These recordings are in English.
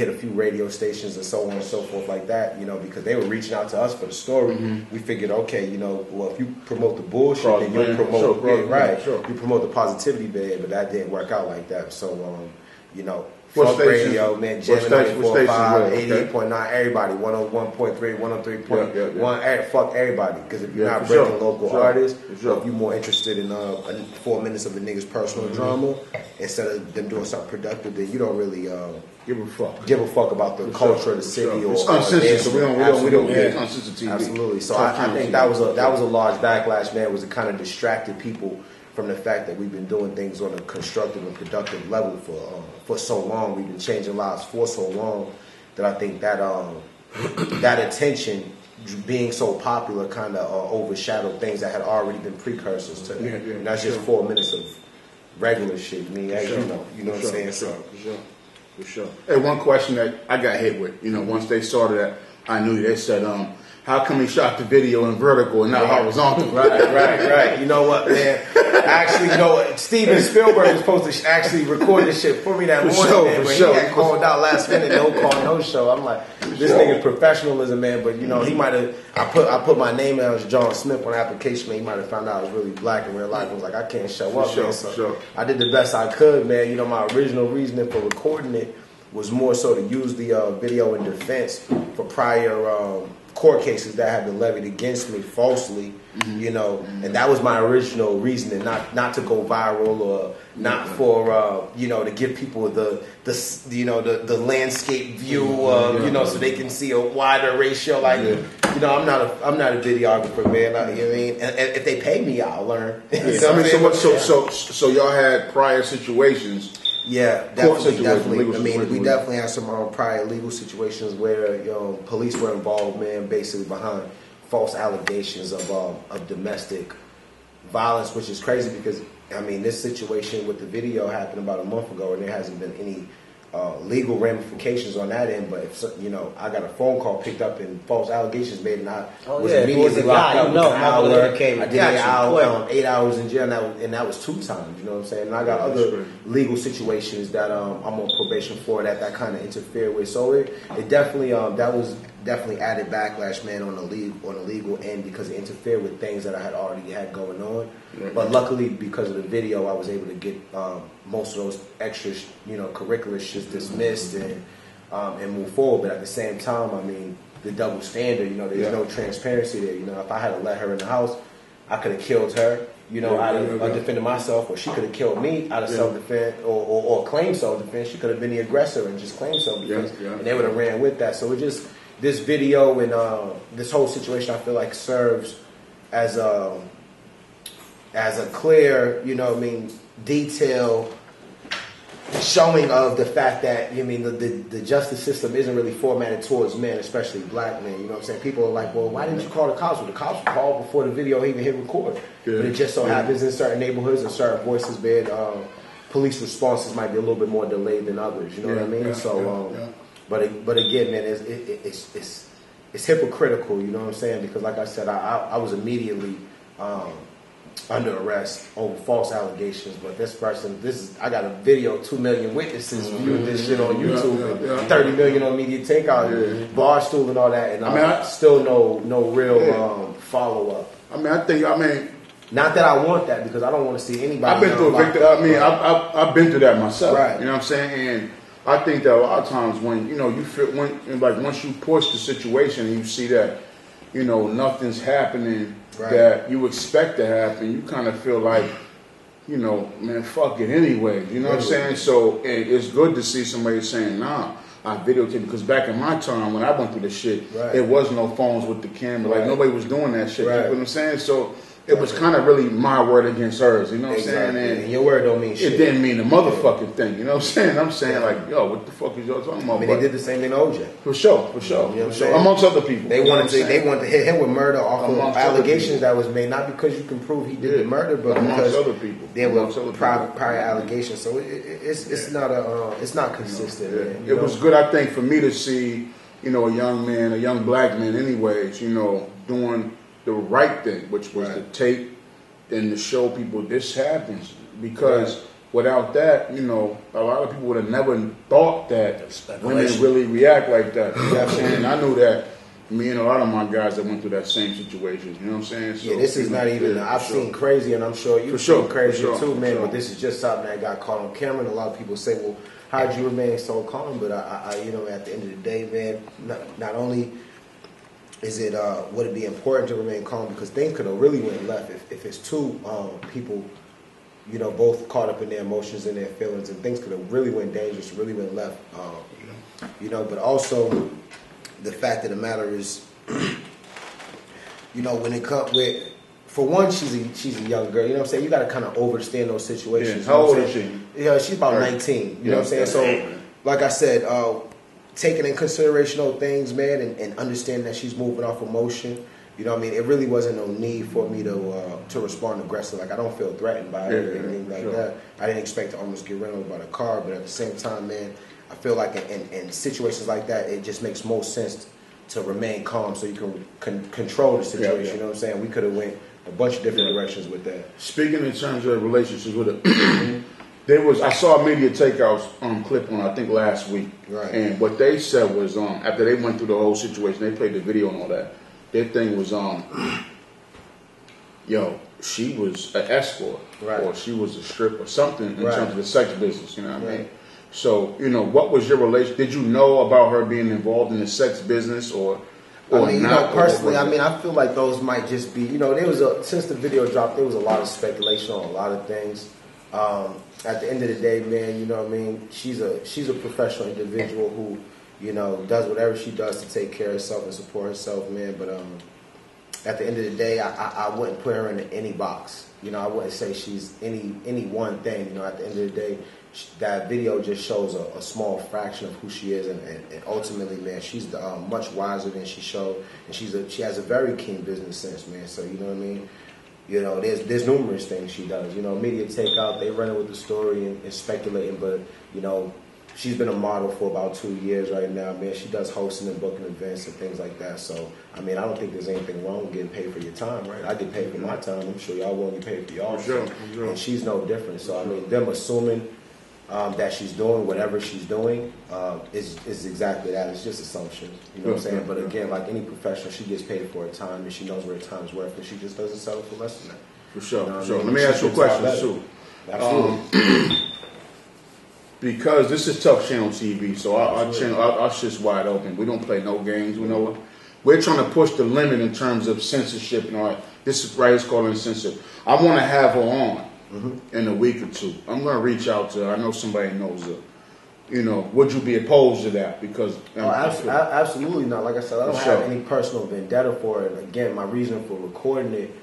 hit a few radio stations and so on and so forth like that, you know, because they were reaching out to us for the story. We figured, okay, you know, well, if you promote the bullshit, then you'll promote, you promote the positivity bed, but that didn't work out like that. So, you know, Fuck radio, man, jamming 94.5, 88.9, everybody, 101.3, 103.1, fuck everybody. Because if you're not breaking local artists, or if you're more interested in 4 minutes of a nigga's personal drama, instead of them doing something productive, then you don't really give a fuck about the culture of the city or uncensored. So we don't get uncensored TV. Absolutely. So I think that was a large backlash, man. Was it kind of distracted people from the fact that we've been doing things on a constructive and productive level for so long. We've been changing lives for so long that I think that that attention being so popular kind of overshadowed things that had already been precursors to that. And that's just 4 minutes of regular shit. I mean, you know what I'm saying? For sure. Hey, one question that I got hit with, you know, once they started that, I knew they said, how come he shot the video in vertical and not horizontal? Right. You know what, man? Actually, you know, Steven Spielberg was supposed to actually record this shit for me that morning, man. But he got called out last minute, no call, no show. I'm like, this nigga's professionalism, man. But, you know, he might have, I put my name down as John Smith on the application, man. He might have found out I was really black in real life. I was like, I can't show up, man. So I did the best I could, man. You know, my original reasoning for recording it was more so to use the video in defense for prior court cases that have been levied against me falsely, you know, and that was my original reasoning, not to go viral or not for you know, to give people the you know, the landscape view, you know, so they can see a wider ratio. Like, you know, I'm not a videographer, man. Like, you know what I mean? And if they pay me, I'll learn. So y'all had prior situations. Yeah, definitely. I mean, we definitely had some prior legal situations where, you know, police were involved, man, basically behind false allegations of domestic violence, which is crazy because, I mean, this situation with the video happened about a month ago, and there hasn't been any legal ramifications on that end. But if, you know, I got a phone call picked up and false allegations made, and I was immediately locked up. I did 8 hours in jail, and that was 2 times. You know what I'm saying? And I got other legal situations that I'm on probation for that kind of interfere with. So it definitely that was definitely added backlash, man, on the legal end, because it interfered with things that I had already had going on. But luckily, because of the video, I was able to get most of those extra, you know, curricular shit dismissed and move forward. But at the same time, I mean, the double standard, you know, there's no transparency there. You know, if I had let her in the house, I could have killed her, you know, out of defending myself, or she could have killed me out of self-defense, or claimed self-defense. She could have been the aggressor and just claimed self-defense, and they would have ran with that. So it just, this video and this whole situation, I feel like serves as a clear, you know what I mean, detail showing of the fact that, you mean, the justice system isn't really formatted towards men, especially black men. You know what I'm saying? People are like, well, why didn't you call the cops? Well, the cops were called before the video even hit record. But it just so happens in certain neighborhoods and certain voices, man, police responses might be a little bit more delayed than others. You know what I mean? But again, man, it's hypocritical. You know what I'm saying? Because like I said, I was immediately under arrest over false allegations, but this person, I got a video, 2 million witnesses viewed this shit on YouTube, and 30 million on media takeout, Barstool and all that, and I still no real follow up. I mean, not that I want that, because I don't want to see anybody. I've been through a victim. I mean, I've been through that myself. Right. You know what I'm saying? And I think that a lot of times when, you know, you feel, once you push the situation and you see that, you know, nothing's happening that you expect to happen, you kind of feel like, you know, man, fuck it anyway. You know what I'm saying? So it's good to see somebody saying, nah, I videotaped, because back in my time when I went through the shit, there was no phones with the camera. Like, nobody was doing that shit. You know what I'm saying? So it was kind of really my word against hers, you know what I'm saying? And your word don't mean shit. It didn't mean the motherfucking thing, you know what I'm saying? I'm saying, like, yo, what the fuck is y'all talking about? I mean, they did the same thing to OJ. For sure. You know what I'm amongst other people. They wanted to hit him with murder off of allegations that was made, not because you can prove he did the murder, but because other people. There were prior allegations. So it's not consistent. Man, it was good, I think, for me to see, you know, a young black man anyways, you know, doing the right thing, which was to tape and to show people this happens, because without that, you know, a lot of people would have never thought that women really react like that. You know what I'm saying? And I knew that. Me and a lot of my guys that went through that same situation. You know what I'm saying? So, yeah, this is not even. I've seen crazy, and I'm sure you've seen crazy too, man. But this is just something that got caught on camera. And a lot of people say, "Well, how'd you remain so calm?" But I you know, at the end of the day, man, not only is it would it be important to remain calm, because things could have really went left if it's two people, you know, both caught up in their emotions and their feelings, and things could have really went dangerous, really went left. You know, but also. The fact of the matter is, you know, when it comes with, for one, she's a young girl. You know what I'm saying? You got to kind of understand those situations. Yeah. How old is she? Yeah, she's about 19. You know what I'm saying? So, like I said, taking in consideration those things, man, and understanding that she's moving off emotion. You know what I mean? It really wasn't no need for me to respond aggressive. Like, I don't feel threatened by it or anything like that. I didn't expect to almost get run over by the car, but at the same time, man, I feel like in situations like that, it just makes most sense to remain calm so you can control the situation. You know what I'm saying? We could have went a bunch of different directions with that. Speaking in terms of relationships with it, I saw a media takeout clip on, I think, last week. Right. And what they said was, after they went through the whole situation, they played the video and all that, their thing was, she was an escort, or she was a stripper, or something in terms of the sex business, you know what I mean? So, you know, what was your relation? Did you know about her being involved in the sex business or I mean, not? You know, personally, I mean, I feel like those might just be, you know, since the video dropped, there was a lot of speculation on a lot of things. At the end of the day, man, you know what I mean? She's a professional individual who, you know, does whatever she does to take care of herself and support herself, man. But at the end of the day, I wouldn't put her in any box. You know, I wouldn't say she's any one thing. You know, at the end of the day, that video just shows a small fraction of who she is, and ultimately, man, she's much wiser than she showed, and she has a very keen business sense, man. So you know what I mean? You know, there's numerous things she does. You know, media takeout, they run it with the story and speculating, but you know, she's been a model for about 2 years right now, man. She does hosting and booking events and things like that. So I mean, I don't think there's anything wrong with getting paid for your time, right? I get paid for my time. I'm sure y'all won't get paid for y'all. Sure. And she's no different. So I mean, them assuming that she's doing whatever she's doing is exactly that. It's just assumptions, you know what I'm saying? But again, like any professional, she gets paid for her time, and she knows what her time's worth, and she just doesn't settle for less than that. For sure, you know for sure. I mean? Let me ask you a question, too. Absolutely. Because this is Tuff Channel TV, so our shit's wide open. We don't play no games. We know we're trying to push the limit in terms of censorship and all that. This is right, it's called censorship. I want to have her on. In a week or two, I'm going to reach out to her. I know somebody knows her. You know, would you be opposed to that? Because absolutely not. Like I said, I don't have any personal vendetta for it. Again, my reason for recording it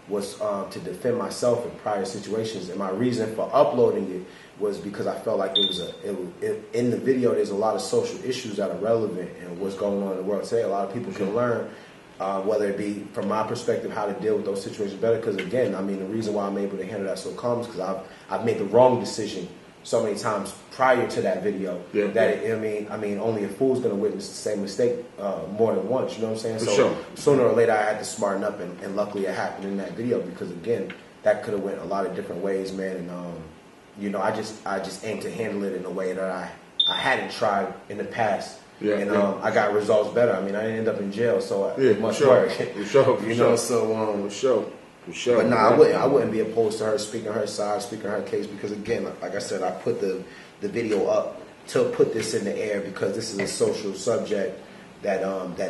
was to defend myself in prior situations, and my reason for uploading it was because I felt like in the video there's a lot of social issues that are relevant and what's going on in the world today. A lot of people can learn. Whether it be from my perspective how to deal with those situations better, because again, I mean, the reason why I'm able to handle that so calm is because I've made the wrong decision so many times prior to that video I mean, only a fool's going to witness the same mistake more than once. You know what I'm saying? Sooner or later, I had to smarten up, and luckily it happened in that video, because again, that could have went a lot of different ways, man. And you know, I just aim to handle it in a way that I hadn't tried in the past. I got results better. I mean, I didn't end up in jail, so it must work. For sure. But no, I wouldn't be opposed to her speaking her side, speaking her case, because again, like I said, I put the video up to put this in the air because this is a social subject that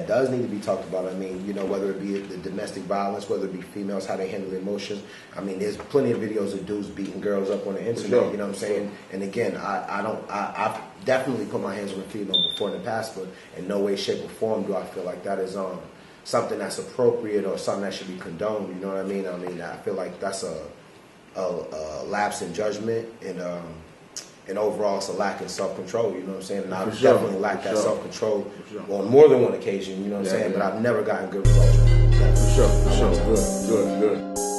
does need to be talked about. I mean, you know, whether it be the domestic violence, whether it be females, how they handle their emotions. I mean, there's plenty of videos of dudes beating girls up on the internet. You know what I'm saying? And again, I've definitely put my hands on a female before in the past, but in no way, shape, or form do I feel like that is something that's appropriate or something that should be condoned. You know what I mean? I mean, I feel like that's a lapse in judgment, and overall it's a lack in self-control, you know what I'm saying? And I've definitely lacked that self-control on more than one occasion, you know what I'm saying? But I've never gotten good results. For sure. Good.